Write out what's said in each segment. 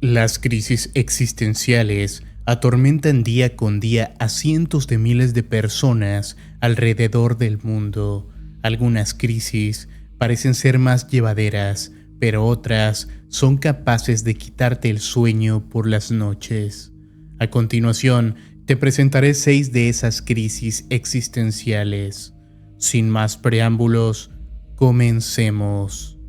Las crisis existenciales atormentan día con día a cientos de miles de personas alrededor del mundo. Algunas crisis parecen ser más llevaderas, pero otras son capaces de quitarte el sueño por las noches. A continuación, te presentaré 6 de esas crisis existenciales. Sin más preámbulos, comencemos.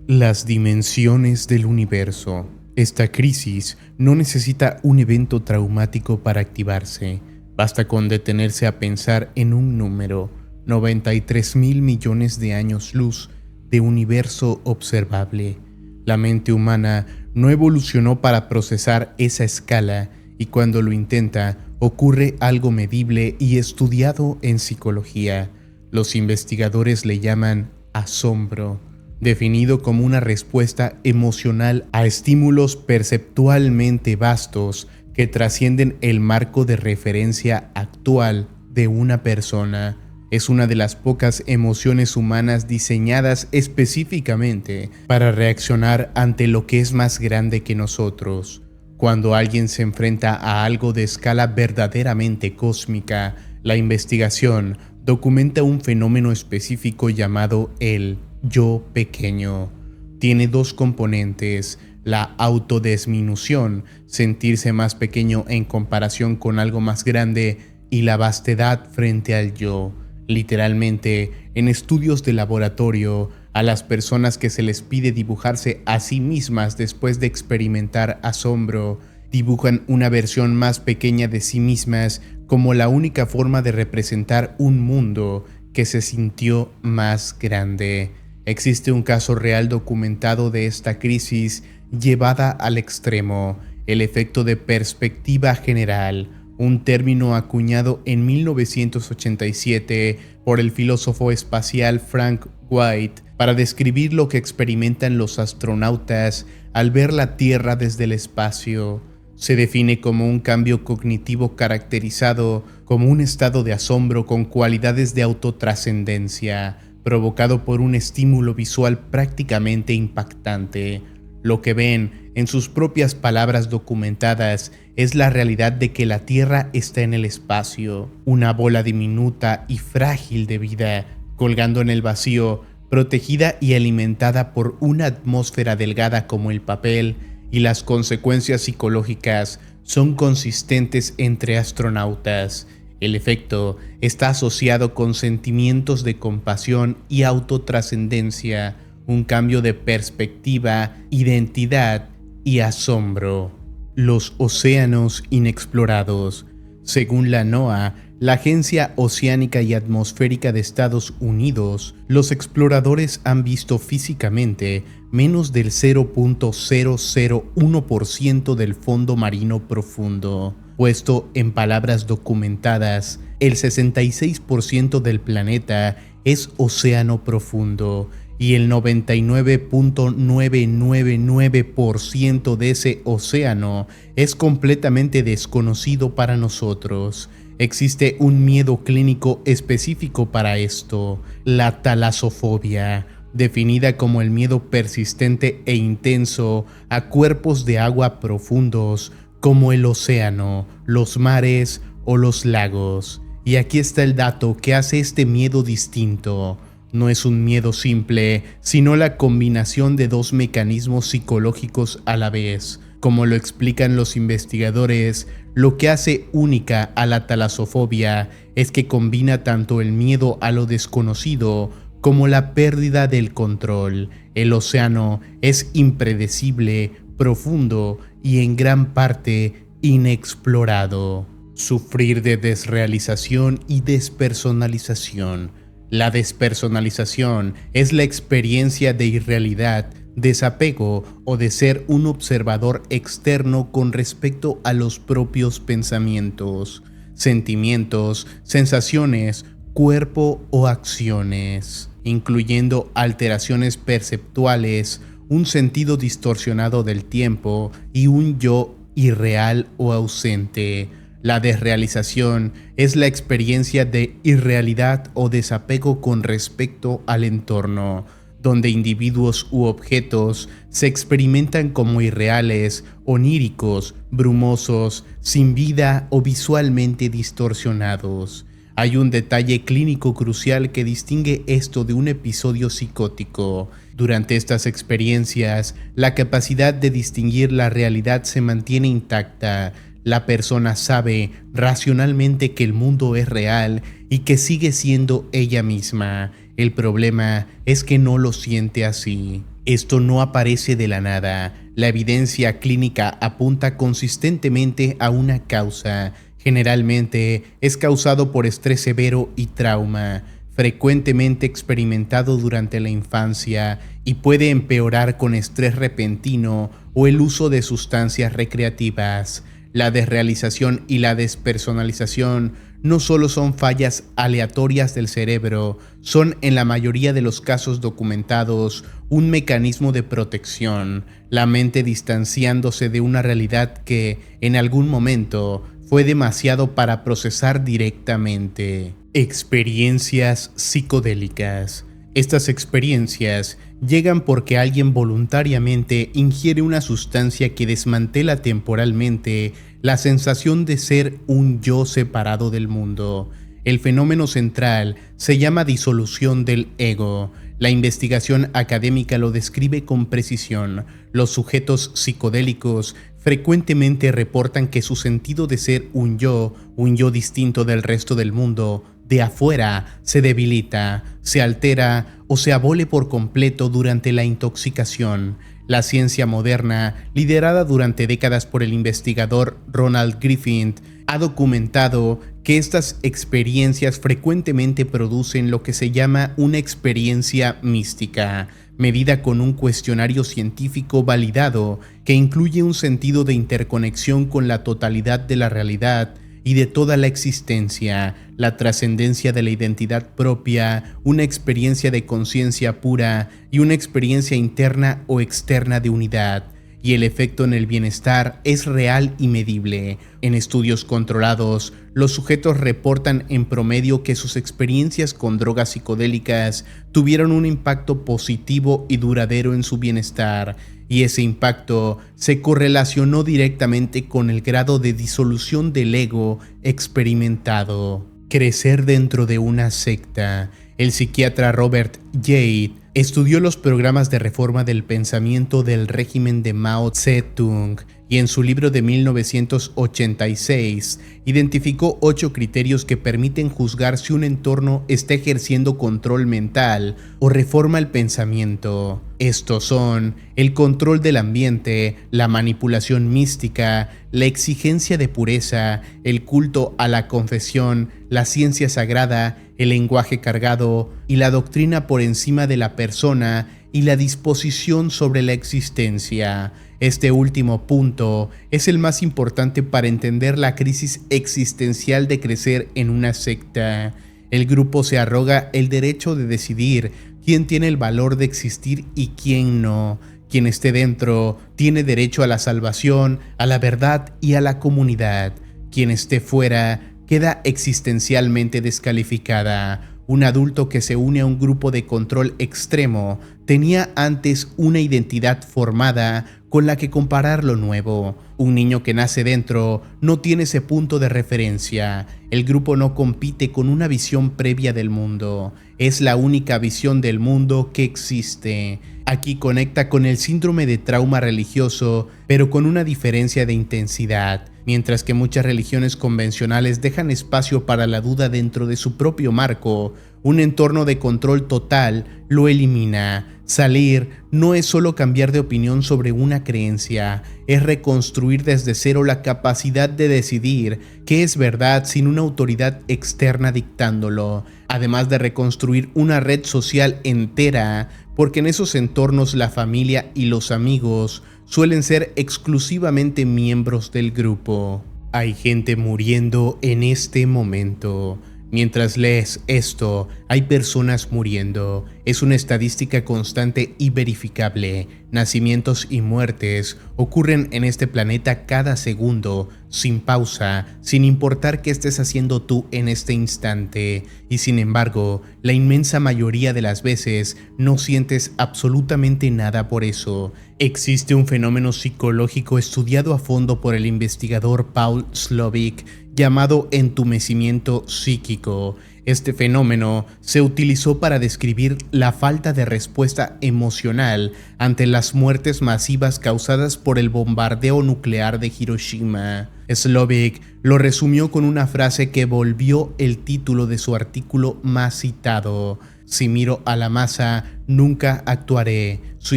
Las dimensiones del universo. Esta crisis no necesita un evento traumático para activarse. Basta con detenerse a pensar en un número: 93.000 millones de años luz de universo observable. La mente humana no evolucionó para procesar esa escala, y cuando lo intenta, ocurre algo medible y estudiado en psicología. Los investigadores le llaman asombro, definido como una respuesta emocional a estímulos perceptualmente vastos que trascienden el marco de referencia actual de una persona. Es una de las pocas emociones humanas diseñadas específicamente para reaccionar ante lo que es más grande que nosotros. Cuando alguien se enfrenta a algo de escala verdaderamente cósmica, la investigación documenta un fenómeno específico llamado el yo pequeño. Tiene dos componentes: la autodisminución, sentirse más pequeño en comparación con algo más grande, y la vastedad frente al yo. Literalmente, en estudios de laboratorio, a las personas que se les pide dibujarse a sí mismas después de experimentar asombro, dibujan una versión más pequeña de sí mismas como la única forma de representar un mundo que se sintió más grande. Existe un caso real documentado de esta crisis llevada al extremo: el efecto de perspectiva general, un término acuñado en 1987 por el filósofo espacial Frank White para describir lo que experimentan los astronautas al ver la Tierra desde el espacio. Se define como un cambio cognitivo caracterizado como un estado de asombro con cualidades de autotrascendencia, provocado por un estímulo visual prácticamente impactante. Lo que ven, en sus propias palabras documentadas, es la realidad de que la Tierra está en el espacio, una bola diminuta y frágil de vida, colgando en el vacío, protegida y alimentada por una atmósfera delgada como el papel, y las consecuencias psicológicas son consistentes entre astronautas. El efecto está asociado con sentimientos de compasión y autotrascendencia, un cambio de perspectiva, identidad y asombro. Los océanos inexplorados. Según la NOAA, la Agencia Oceánica y Atmosférica de Estados Unidos, los exploradores han visto físicamente menos del 0.001% del fondo marino profundo. Puesto en palabras documentadas, el 66% del planeta es océano profundo, y el 99.999% de ese océano es completamente desconocido para nosotros. Existe un miedo clínico específico para esto: la talasofobia, definida como el miedo persistente e intenso a cuerpos de agua profundos como el océano, los mares o los lagos. Y aquí está el dato que hace este miedo distinto. No es un miedo simple, sino la combinación de dos mecanismos psicológicos a la vez. Como lo explican los investigadores, lo que hace única a la talasofobia es que combina tanto el miedo a lo desconocido como la pérdida del control. El océano es impredecible, profundo y en gran parte inexplorado. Sufrir de desrealización y despersonalización. La despersonalización es la experiencia de irrealidad, desapego o de ser un observador externo con respecto a los propios pensamientos, sentimientos, sensaciones, cuerpo o acciones, incluyendo alteraciones perceptuales, un sentido distorsionado del tiempo y un yo irreal o ausente. La desrealización es la experiencia de irrealidad o desapego con respecto al entorno, donde individuos u objetos se experimentan como irreales, oníricos, brumosos, sin vida o visualmente distorsionados. Hay un detalle clínico crucial que distingue esto de un episodio psicótico. Durante estas experiencias, la capacidad de distinguir la realidad se mantiene intacta. La persona sabe racionalmente que el mundo es real y que sigue siendo ella misma. El problema es que no lo siente así. Esto no aparece de la nada. La evidencia clínica apunta consistentemente a una causa. Generalmente es causado por estrés severo y trauma, frecuentemente experimentado durante la infancia, y puede empeorar con estrés repentino o el uso de sustancias recreativas. La desrealización y la despersonalización no solo son fallas aleatorias del cerebro, son en la mayoría de los casos documentados un mecanismo de protección, la mente distanciándose de una realidad que, en algún momento, fue demasiado para procesar directamente. Experiencias psicodélicas. Estas experiencias llegan porque alguien voluntariamente ingiere una sustancia que desmantela temporalmente la sensación de ser un yo separado del mundo. El fenómeno central se llama disolución del ego. La investigación académica lo describe con precisión. Los sujetos psicodélicos frecuentemente reportan que su sentido de ser un yo distinto del resto del mundo, de afuera, se debilita, se altera o se abole por completo durante la intoxicación. La ciencia moderna, liderada durante décadas por el investigador Ronald Griffith, ha documentado que estas experiencias frecuentemente producen lo que se llama una experiencia mística, medida con un cuestionario científico validado que incluye un sentido de interconexión con la totalidad de la realidad y de toda la existencia, la trascendencia de la identidad propia, una experiencia de conciencia pura y una experiencia interna o externa de unidad. Y el efecto en el bienestar es real y medible. En estudios controlados, los sujetos reportan en promedio que sus experiencias con drogas psicodélicas tuvieron un impacto positivo y duradero en su bienestar, y ese impacto se correlacionó directamente con el grado de disolución del ego experimentado. Crecer dentro de una secta. El psiquiatra Robert Jade estudió los programas de reforma del pensamiento del régimen de Mao Zedong y en su libro de 1986 identificó 8 criterios que permiten juzgar si un entorno está ejerciendo control mental o reforma el pensamiento. Estos son el control del ambiente, la manipulación mística, la exigencia de pureza, el culto a la confesión, la ciencia sagrada, el lenguaje cargado y la doctrina por encima de la persona y la disposición sobre la existencia. Este último punto es el más importante para entender la crisis existencial de crecer en una secta. El grupo se arroga el derecho de decidir quién tiene el valor de existir y quién no. Quien esté dentro tiene derecho a la salvación, a la verdad y a la comunidad. Quien esté fuera queda existencialmente descalificada. Un adulto que se une a un grupo de control extremo tenía antes una identidad formada con la que comparar lo nuevo. Un niño que nace dentro no tiene ese punto de referencia. El grupo no compite con una visión previa del mundo. Es la única visión del mundo que existe. Aquí conecta con el síndrome de trauma religioso, pero con una diferencia de intensidad. Mientras que muchas religiones convencionales dejan espacio para la duda dentro de su propio marco, un entorno de control total lo elimina. Salir no es solo cambiar de opinión sobre una creencia, es reconstruir desde cero la capacidad de decidir qué es verdad sin una autoridad externa dictándolo, además de reconstruir una red social entera, porque en esos entornos la familia y los amigos suelen ser exclusivamente miembros del grupo. Hay gente muriendo en este momento. Mientras lees esto, hay personas muriendo. Es una estadística constante y verificable. Nacimientos y muertes ocurren en este planeta cada segundo, sin pausa, sin importar qué estés haciendo tú en este instante. Y sin embargo, la inmensa mayoría de las veces no sientes absolutamente nada por eso. Existe un fenómeno psicológico estudiado a fondo por el investigador Paul Slovic llamado entumecimiento psíquico. Este fenómeno se utilizó para describir la falta de respuesta emocional ante las muertes masivas causadas por el bombardeo nuclear de Hiroshima. Slovic lo resumió con una frase que volvió el título de su artículo más citado: "Si miro a la masa, nunca actuaré". Su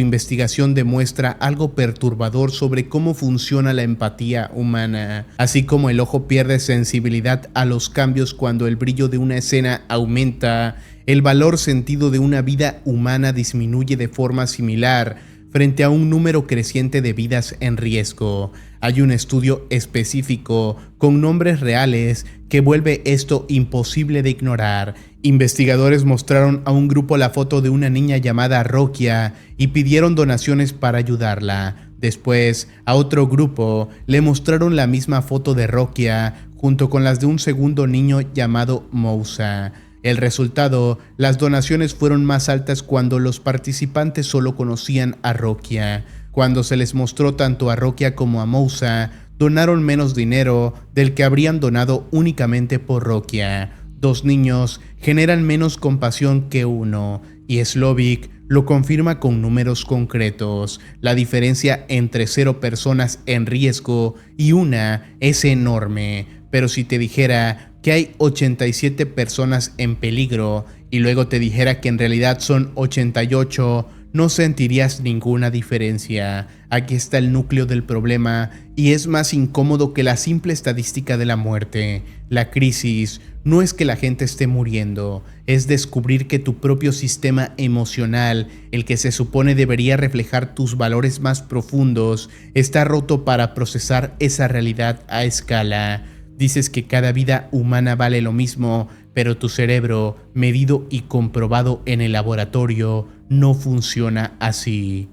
investigación demuestra algo perturbador sobre cómo funciona la empatía humana, así como el ojo pierde sensibilidad a los cambios cuando el brillo de una escena aumenta. El valor sentido de una vida humana disminuye de forma similar frente a un número creciente de vidas en riesgo. Hay un estudio específico con nombres reales que vuelve esto imposible de ignorar. Investigadores mostraron a un grupo la foto de una niña llamada Rokia y pidieron donaciones para ayudarla. Después, a otro grupo le mostraron la misma foto de Rokia junto con las de un segundo niño llamado Mousa. El resultado: las donaciones fueron más altas cuando los participantes solo conocían a Rokia. Cuando se les mostró tanto a Rokia como a Mousa, donaron menos dinero del que habrían donado únicamente por Rokia. Dos niños generan menos compasión que uno, y Slovic lo confirma con números concretos. La diferencia entre 0 personas en riesgo y una es enorme, pero si te dijera que hay 87 personas en peligro y luego te dijera que en realidad son 88, no sentirías ninguna diferencia. Aquí está el núcleo del problema y es más incómodo que la simple estadística de la muerte. La crisis no es que la gente esté muriendo, es descubrir que tu propio sistema emocional, el que se supone debería reflejar tus valores más profundos, está roto para procesar esa realidad a escala. Dices que cada vida humana vale lo mismo, pero tu cerebro, medido y comprobado en el laboratorio, no funciona así.